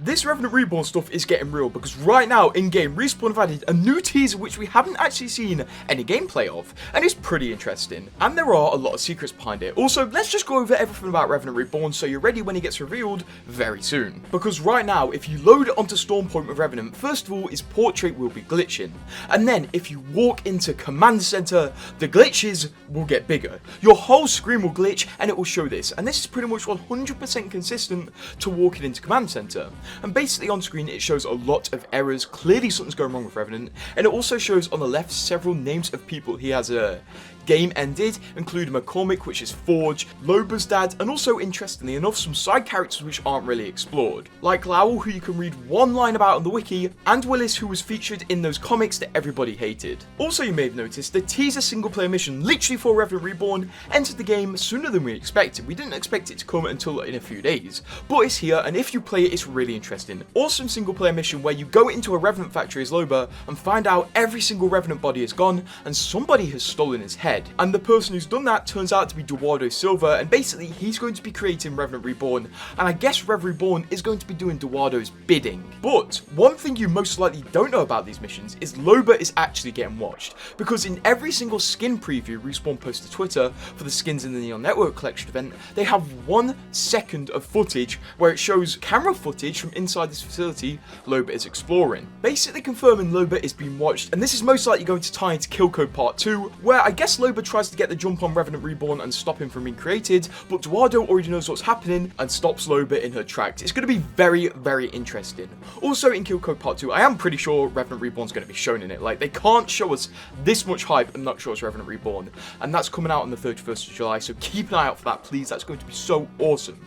This Revenant Reborn stuff is getting real because right now in-game Respawn have added a new teaser which we haven't actually seen any gameplay of, and it's pretty interesting. And there are a lot of secrets behind it. Also, let's just go over everything about Revenant Reborn so you're ready when it gets revealed very soon. Because right now, if you load onto Stormpoint with Revenant, first of all, his portrait will be glitching. And then if you walk into Command Center, the glitches will get bigger. Your whole screen will glitch and it will show this. And this is pretty much 100% consistent to walking into Command Center. And basically on screen it shows a lot of errors, clearly something's going wrong with Revenant, and it also shows on the left several names of people he has game ended, including McCormick, which is Forge, Loba's dad, and also, interestingly enough, some side characters which aren't really explored, like Lowell, who you can read one line about on the wiki, and Willis, who was featured in those comics that everybody hated. Also, you may have noticed, the teaser single-player mission, literally for Revenant Reborn, entered the game sooner than we expected. We didn't expect it to come until in a few days, but it's here, and if you play it, it's really interesting. Awesome single-player mission where you go into a Revenant factory as Loba and find out every single Revenant body is gone, and somebody has stolen his head. And the person who's done that turns out to be Eduardo Silva, and basically he's going to be creating Revenant Reborn, and I guess Rev Reborn is going to be doing Eduardo's bidding. But one thing you most likely don't know about these missions is Loba is actually getting watched, because in every single skin preview Respawn posts to Twitter for the skins in the Neon Network collection event, they have 1 second of footage where it shows camera footage from inside this facility Loba is exploring, basically confirming Loba is being watched. And this is most likely going to tie into Kill Code Part 2, where I guess Loba tries to get the jump on Revenant Reborn and stop him from being created, but Eduardo already knows what's happening and stops Loba in her tracks. It's going to be very, very interesting. Also in Kill Code Part 2, I am pretty sure Revenant Reborn's going to be shown in it. Like, they can't show us this much hype and not show us Revenant Reborn, and that's coming out on the 31st of July, so keep an eye out for that, please. That's going to be so awesome.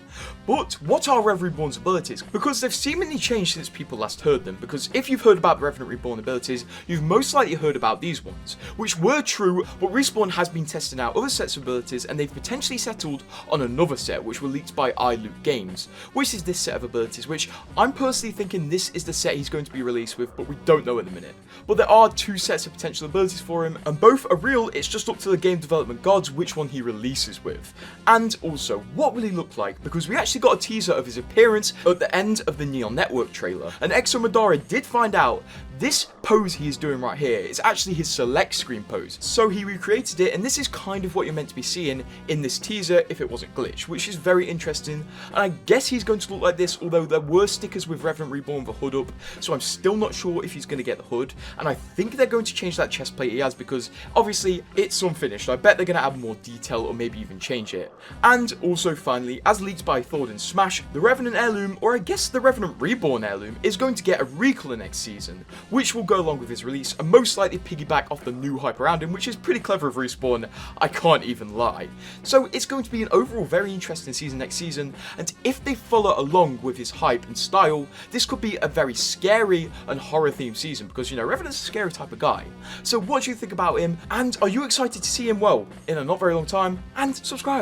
But what are Rev Reborn's abilities? Because they've seemingly changed since people last heard them, because if you've heard about the Revenant Reborn abilities, you've most likely heard about these ones, which were true, but Respawn has been testing out other sets of abilities, and they've potentially settled on another set, which were leaked by iLoot Games, which is this set of abilities, which I'm personally thinking this is the set he's going to be released with, but we don't know at the minute. But there are 2 sets of potential abilities for him, and both are real. It's just up to the game development gods which one he releases with. And also, what will he look like? Because we actually got a teaser of his appearance at the end of the Neon Network trailer, and Exo Madara did find out this pose he is doing right here is actually his select screen pose. So he recreated it, and this is kind of what you're meant to be seeing in this teaser if it wasn't glitched, which is very interesting. And I guess he's going to look like this, although there were stickers with Revenant Reborn the hood up, so I'm still not sure if he's going to get the hood. And I think they're going to change that chest plate he has, because obviously it's unfinished. I bet they're going to add more detail or maybe even change it. And also finally, as leaked by Thord and Smash, the Revenant Heirloom, or I guess the Revenant Reborn Heirloom, is going to get a recolor next season, which will go along with his release and most likely piggyback off the new hype around him, which is pretty clever of Respawn, I can't even lie. So it's going to be an overall very interesting season next season, and if they follow along with his hype and style, this could be a very scary and horror themed season, because, you know, Revenant's a scary type of guy. So what do you think about him, and are you excited to see him, well, in a not very long time? And subscribe.